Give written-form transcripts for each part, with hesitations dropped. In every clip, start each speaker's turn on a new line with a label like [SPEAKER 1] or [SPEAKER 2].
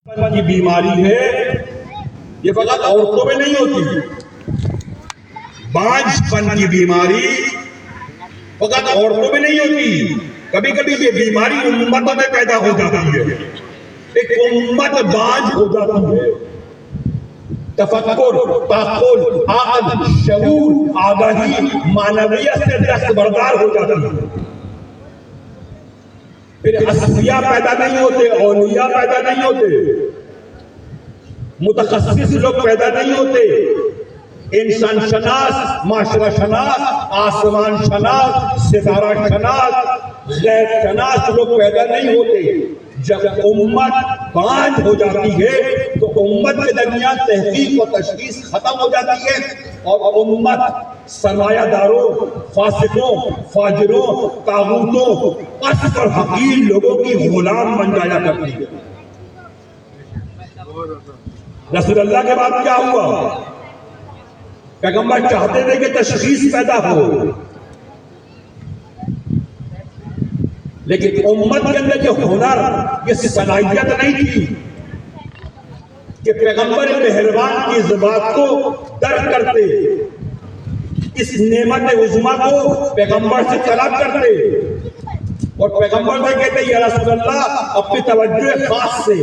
[SPEAKER 1] کی بیماری ہے یہ فقط عورتوں میں نہیں ہوتی. بانجھ پن کی بیماری فقط عورتوں میں نہیں ہوتی. کبھی کبھی یہ بیماری امتوں میں پیدا ہو جاتی ہے. ایک امت بانجھ ہو جاتی ہے. تفکر، تعقل، عقل، شعور، آگاہی، معنویت سے دستبردار ہو جاتی ہے. پھر اصفیاء پیدا نہیں ہوتے، اولیاء پیدا نہیں ہوتے، متخصص لوگ پیدا نہیں ہوتے. انسان شناس، معاشرہ شناس، آسمان شناس، ستارہ شناس، غیب شناس لوگ پیدا نہیں ہوتے. جب امت بانجھ ہو جاتی ہے تو امت کے درمیان تحقیق و تشخیص ختم ہو جاتی ہے اور امت سرمایہ داروں، فاسقوں، فاجروں، طاغوتوں، پست اور حقیر لوگوں کی غلام بن جایا کرتی ہے. رسول اللہ کے بعد کیا ہوا؟ پیغمبر چاہتے تھے کہ تشخیص پیدا ہو، لیکن امت کے اندر یہ ہنر، یہ صلاحیت نہیں تھی کہ پیغمبر مہربان کی اس بات کو درک کرتے، اس نعمت عظمیٰ کو پیغمبر سے طلب کرتے اور پیغمبر سے کہتے یا رسول اللہ اپنی توجہ خاص سے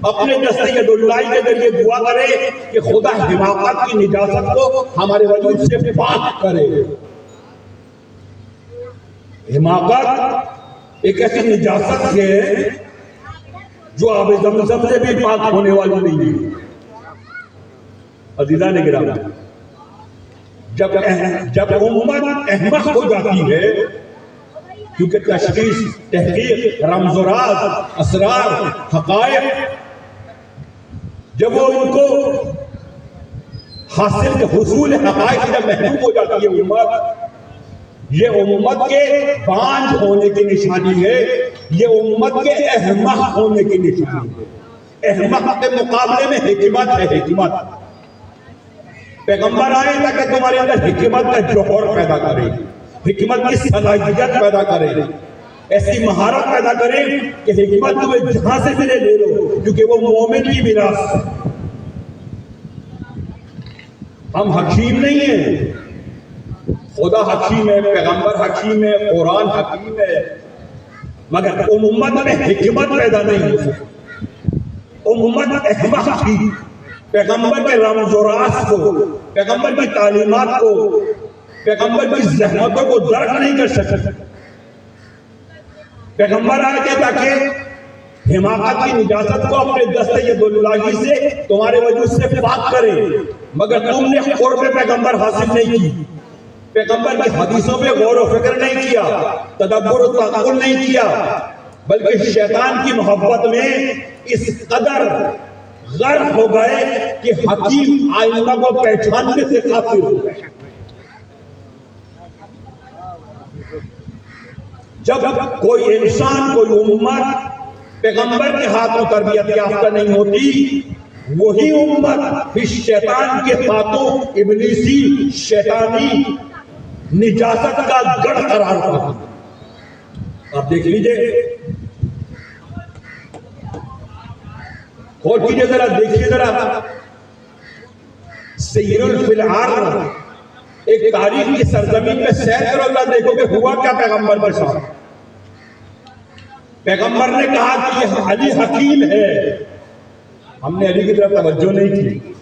[SPEAKER 1] اپنے دست ید اللہ کے ذریعے دعا کرے کہ خدا حماقت کی نجاست کو ہمارے وجود سے پاک کرے. حماقت ایک ایسی نجاست ہے جو آب زمزم سے بھی پاک ہونے والی نہیں ہے. عزیزان گرامی، جب امت احمق ہو جاتی ہے کیونکہ تشخیص، تحقیق، رمز و راز، اسرار، حقائق جب وہ ان کو حاصل حصول حقائق جب محروم ہو جاتی ہے امت، یہ امت کے بانجھ ہونے کی نشانی ہے. یہ امت کے احمق ہونے کی نشانی ہے. احمق کے مقابلے میں حکمت ہے. حکمت پیغمبر آئے تاکہ تمہارے اندر حکمت کا جوہر پیدا کرے، حکمت کی صلاحیت پیدا کرے، ایسی مہارت پیدا کرے کہ حکمت تمہیں جہاں سے ملے لے لو، کیونکہ وہ مومن کی میراث ہے. ہم حکیم نہیں ہیں. خدا حکیم ہے، پیغمبر حکیم ہے، قرآن حکیم ہے، مگر امت میں حکمت پیدا نہیں ہوئی. امت احمق تھی. پیغمبر کے رمز و راز کو، پیغمبر کی تعلیمات کو، پیغمبر کی زحمتوں کو درک نہیں کر سکتے. پیغمبر آئے تھے تاکہ حماقت کی نجاست کو اپنے دست ید اللہ سے تمہارے وجود سے پاک کرے، مگر تم نے قرب پیغمبر حاصل نہیں کی. پیغمبر کی حدیثوں پہ غور و فکر نہیں کیا، تدبر و تعقل نہیں کیا، بلکہ شیطان کی محبت میں اس قدر غرق ہو گئے کہ حکیم آئندہ کو پہچاننے سے قاصر ہو گئے. جب کوئی انسان، کوئی امت پیغمبر کے ہاتھوں تربیت یافتہ نہیں ہوتی، وہی امت پھر شیطان کے ہاتھوں ابلیسی، شیطانی نجاست کا گڑھ قرار پاتی. آپ دیکھ لیجئے، اور چیزیں ذرا دیکھیے، ذرا سیر فی الارض، ایک تاریخ کی سرزمین میں سیر کرو، اللہ دیکھو کہ ہوا کیا پیغمبر کے ساتھ. پیغمبر نے کہا کہ یہ علی حکیم ہے. ہم نے علی کی طرف توجہ نہیں کی.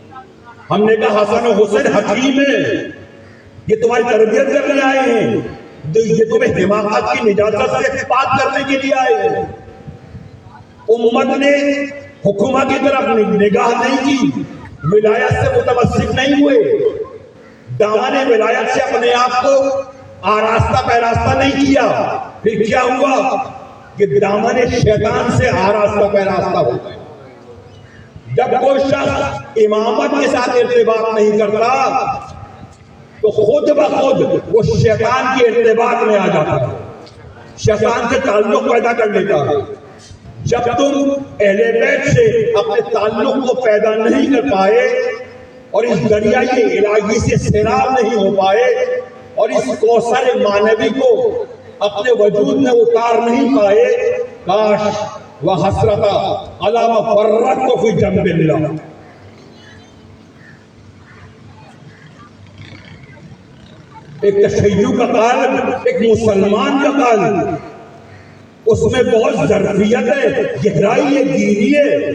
[SPEAKER 1] ہم نے کہا حسن و حسین حکیم ہے، یہ تمہاری تربیت کرنے آئے ہیں، یہ تمہیں حماقت کی نجاست سے پاک کرنے کے لیے آئے ہیں. امت نے حکومت کی طرف نگاہ نہیں کی، ولایت سے متمسک نہیں ہوئے، دامن ولایت سے اپنے آپ کو آراستہ پیراستہ نہیں کیا. پھر کیا ہوا کہ دامن شیطان سے آراستہ پیراستہ ہو گئے. جب کوئی شخص امامت کے ساتھ ارتباط نہیں کرتا تو خود بخود وہ شیطان کی ارتباط میں آ جاتا ہے، شیطان سے تعلق پیدا کر لیتا ہے. جب تم اہل بیت سے اپنے تعلق کو پیدا نہیں کر پائے اور اس دریائے الہی سے سیراب نہیں ہو پائے اور اس کوثر معنوی کو اپنے وجود میں اتار نہیں پائے، کاش وحسرت علی ما فرطت فی جنب اللہ. ایک تشیع کا قالب، ایک مسلمان کا قالب، اس میں بہت ظرفیت ہے، گہرائی ہے، گہری ہے.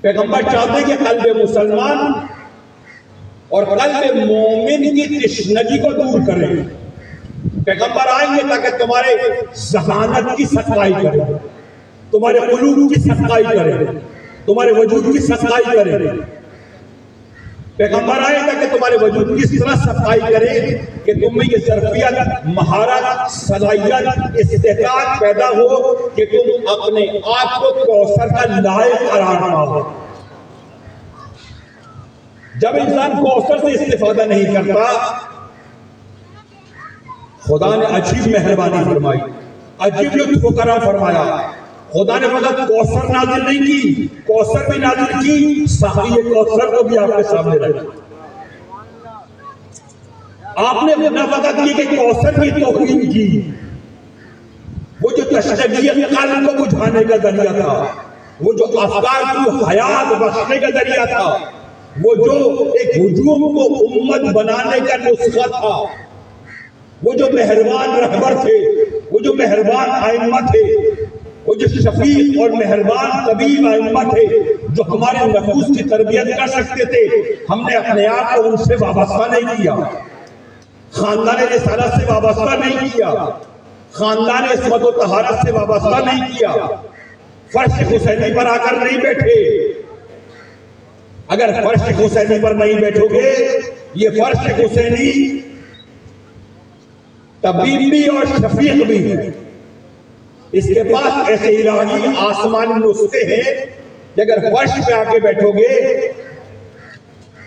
[SPEAKER 1] پیغمبر چاہتے ہیں کہ قلب مسلمان اور قلب مومن کی تشنگی کو دور کریں. پیغمبر آئیں گے تاکہ تمہارے ذہانت کی صفائی کریں، تمہارے قلوب کی صفائی کریں، تمہارے وجود کی صفائی کریں. پیغمبر آئے تاکہ تمہارے وجود کی اس طرح صفائی کرے کہ تم میں یہ ظرفیت، مہارت، صلاحیت، استعداد پیدا ہو کہ تم اپنے آپ کو کوثر کا لائق قرار پاؤ. جب انسان کوثر سے استفادہ نہیں کرتا، خدا نے عجیب مہربانی فرمائی، عجیب لطف و کرم فرمایا. خدا نے فقط کوثر نازل نہیں کی، کوثر بھی نازل کی، ساقی کوثر کو بھی آپ کے سامنے رکھا. آپ نے نہ فقط کی کہ کوثر کی توہین کی، وہ جو تشنگی قلب کو بجھانے کا ذریعہ تھا، وہ جو افکار کو حیات بخشنے کا ذریعہ تھا، وہ جو ایک ہجوم کو امت بنانے کا نسخہ تھا، وہ جو مہربان رہبر تھے، وہ جو مہربان ائمہ تھے، وہ جو شفیق اور مہربان طبیب ائمہ تھے جو ہمارے نفوس کی تربیت کر سکتے تھے، ہم نے اپنے آپ کو ان سے وابستہ نہیں کیا، خاندان رسالت سے وابستہ نہیں کیا، خاندان عصمت و طہارت سے وابستہ نہیں کیا، فرش حسینی پر آ کر نہیں بیٹھے. اگر فرش حسینی پر نہیں بیٹھو گے، یہ فرش حسینی طبیب بھی اور شفیق بھی ہے. اس کے پاس ایسے الہی آسمانی نسخے ہیں کہ اگر فرش پہ آ کے بیٹھو گے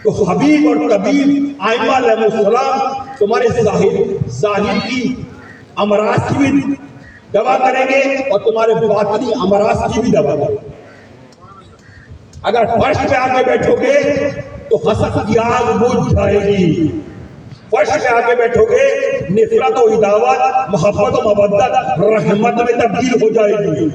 [SPEAKER 1] تو حبیب اور طبیب ائمہ علیہ السلام تمہارے ظاہر کی امراض کی بھی دوا کریں گے اور تمہارے باطنی امراض کی بھی دوا کریں گے. اگر فرش پہ آ کے بیٹھو گے تو حسد کی آگ بجھ جائے گی. فرش پہ آ کے بیٹھو گے، نفرت و عداوت، محبت و مودت رحمت میں تبدیل ہو جائے گی.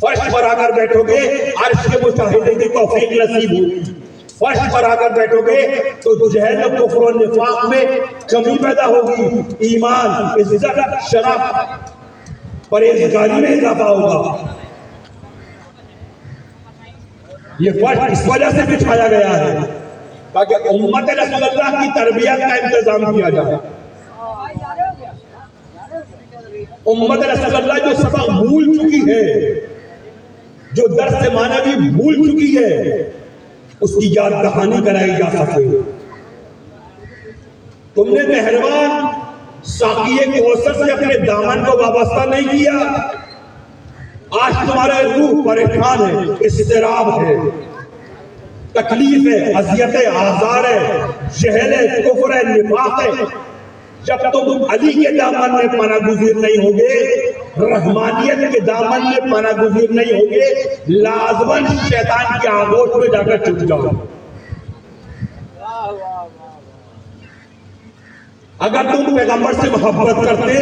[SPEAKER 1] فرش پر آ کر بیٹھو گے، عرش کے مشاہدے کی توفیق نصیب ہوگی. فرش پر آ کر بیٹھو گے تو جہل و کفر و نفاق میں کمی پیدا ہوگی، ایمان، عزت، شرف، پرہیزگاری میں اضافہ ہوگا. یہ فرش اس وجہ سے بچھایا گیا ہے تاکہ امت رسول اللہ کی تربیت کا انتظام کیا جائے. امت رسول اللہ جو سبق بھول چکی ہے، جو درس معنوی بھول چکی ہے، اس کی یاد دہانی کرائی جا سکے. تم نے مہربان ساقی کوثر سے اپنے دامن کو وابستہ نہیں کیا. آج تمہارا روح پریشان ہے، اضطراب ہے، تکلیف ہے، اذیت ہے، آزار ہے، جہل ہے، کفر ہے، نفاق ہے. جب تم علی کے دامن میں پناہ گزیر نہیں ہوگے، رحمانیت کے دامن میں پناہ گزیر نہیں ہوگے، لازماً شیطان کے آغوش میں جا کر چھپ جاؤ. اگر تم پیغمبر سے محبت کرتے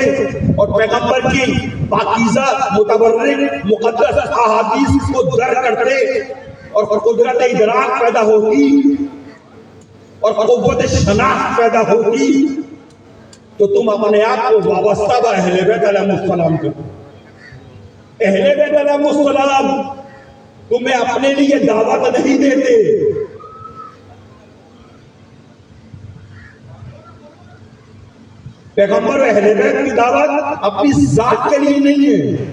[SPEAKER 1] اور پیغمبر کی پاکیزہ متبرک مقدس احادیث کو درک کرتے اور قدرت ادراک پیدا ہوتی اور قوت شناخت پیدا ہوتی تو تم اپنے آپ کو وابستہ با اہل بیت علیہ السلام کرو. اہل بیت علیہ السلام تمہیں اپنے لیے دعوت نہیں دیتے، پیغمبر و اہل بیت کی دعوت اپنی ذات کے لیے نہیں ہے.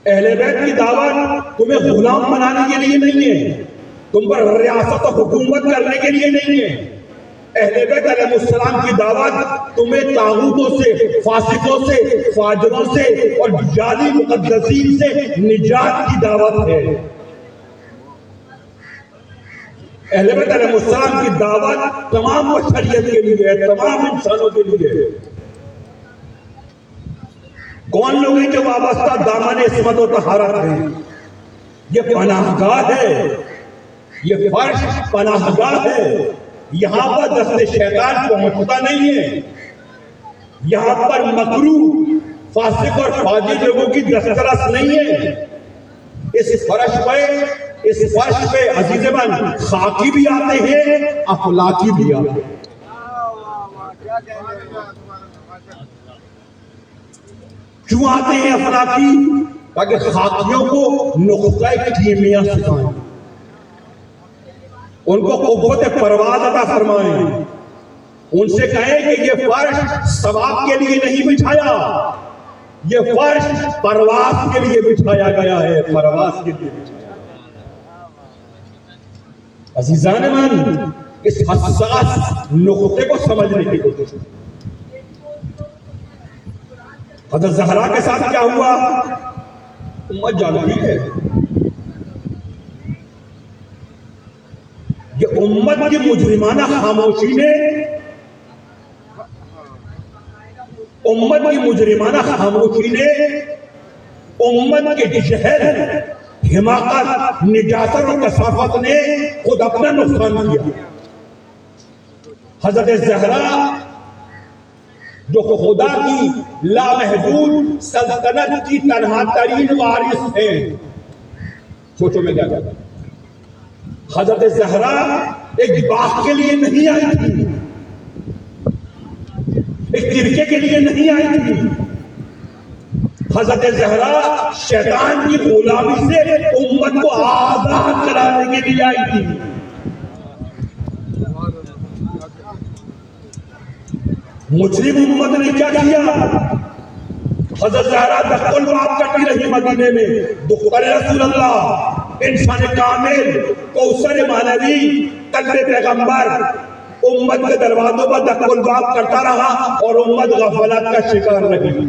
[SPEAKER 1] اہل بیت کی دعوت تمہیں غلام بنانے کے لیے نہیں ہے، تم پر ریاست و حکومت کرنے کے لیے نہیں ہے. اہل بیت علیہ السلام کی دعوت تمہیں طاغوتوں سے، فاسقوں سے، فاجروں سے اور جعلی مقدسین سے نجات کی دعوت ہے. اہل بیت علیہ السلام کی دعوت تمام بشریت کے لیے ہے، تمام انسانوں کے لیے ہے. کون لوگ ہیں جو وابستہ دامن عصمت و طہارت ہیں؟ یہ پناہ گاہ ہے، یہ فرش پناہ گاہ ہے. یہاں پر دست شیطان پہنچتا نہیں ہے. یہاں پر مکرو فاسق اور فاجر لوگوں کی دسترس نہیں ہے. اس فرش پہ عزیز من خاکی بھی آتے ہیں, اخلاقی بھی آتے ہیں. کیوں آتے ہیں اخلاقی؟ تاکہ خاکیوں کو نقطۂ کیمیا سکھائیں, ان کو قوت پرواز عطا فرمائیں, ان سے کہیں کہ یہ فرش ثواب کے لیے نہیں بچھایا, یہ فرش پرواز کے لیے بچھایا گیا ہے, پرواز کے لیے بچھایا. عزیزان من, اس حساس نقطے کو سمجھنے کی کوشش. حضرت زہرا کے ساتھ کیا ہوا امت جانتی ہے. یہ امت کی مجرمانہ خاموشی نے امت کے جہل, حماقت, نجاست اور کثافت نے خود اپنا نقصان کیا. حضرت زہرا جو خدا کی لامحدود سلطنت کی تنہا ترین وارث ہے, سوچو میں کیا کہتا ہوں. حضرت زہرا ایک باغ کے لیے نہیں آئی تھی, ایک کرکے کے لیے نہیں آئی تھی. حضرت زہرا شیطان کی غلامی سے امت کو آزاد کرانے کے لیے آئی تھی. مجرم امت نے کیا کیا؟ حضرت زہرا دخل الباب کرتی رہی مدینے میں, دختر رسول اللہ, انسان کامل, کوثر معنوی, قلب پیغمبر, امت کے دروازوں پر دخل الباب کرتا رہا اور امت غفلت کا شکار رہی.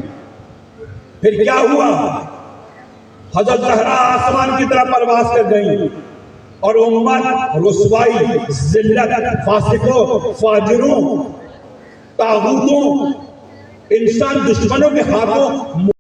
[SPEAKER 1] پھر کیا ہوا؟ حضرت زہرا آسمان کی طرف پرواز کر گئی اور امت رسوائی, ذلت, فاسقوں, فاجروں, طاغوتوں, انسان دشمنوں کے ہاتھوں